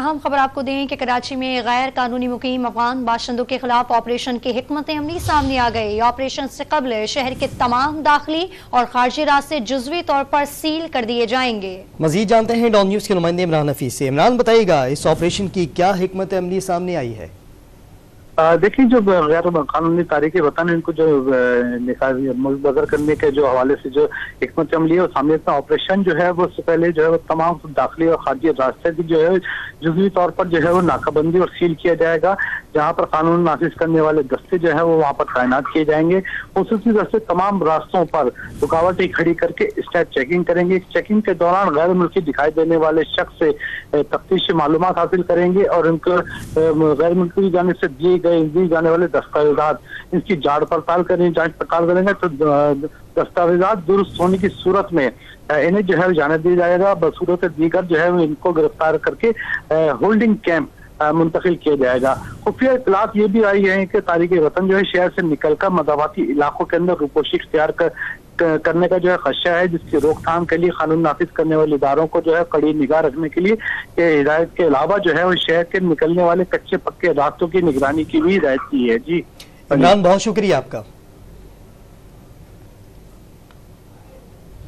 अहम खबर आपको दें कि कराची में गैर कानूनी मुकीम अफगान बाशिंदों के खिलाफ ऑपरेशन की हिकमत अमली सामने आ गई। ऑपरेशन से कबल शहर के तमाम दाखिली और खारजी रास्ते जुज़वी तौर पर सील कर दिए जाएंगे। मजीद जानते हैं डॉन न्यूज़ के नुमाइंदे इमरान हफीज से। इमरान, बताइएगा इस ऑपरेशन की क्या हिकमत अमली सामने आई है? देखिए, जो गैर कानूनी तारीखे वतन इनको जो मुल्क करने के जो हवाले से जो हिकमत अमली है, सामने ऑपरेशन जो है वो उससे पहले जो है वो तमाम दाखिली और खारजी रास्ते की जो है जुज़वी तौर पर जो है वो नाकाबंदी और सील किया जाएगा। जहाँ पर कानून नाफिज करने वाले दस्ते जो है वो वहाँ पर तैनात किए जाएंगे। खुसूसी दस्ते तमाम रास्तों पर रुकावटें खड़ी करके स्टेप चेकिंग करेंगे। चेकिंग के दौरान गैर मुल्की दिखाई देने वाले शख्स से तफ्तीशी मालूमात हासिल करेंगे और उनको गैर मुल्की की जानिब से दिए जाने वाले दस्तावेजात इसकी जांच पड़ताल करेंगे तो दस्तावेजात दुरुस्त होने की सूरत में इन्हें जो है जाने दिया जाएगा। बसूरत दीगर जो है इनको गिरफ्तार करके होल्डिंग कैंप मुंतकिल किया जाएगा। खुफिया इत्तलात ये भी आई है कि तारीख वतन जो है शहर से निकलकर मदावाती इलाकों के अंदर रुपोशी इख्तियार करने का जो है खदशा है, जिसकी रोकथाम के लिए कानून नाफिज करने वाले इदारों को जो है कड़ी निगाह रखने के लिए हिदायत के अलावा जो है वो शहर के निकलने वाले कच्चे पक्के रास्तों की निगरानी की भी हिदायत की है। जी इमरान, बहुत शुक्रिया आपका।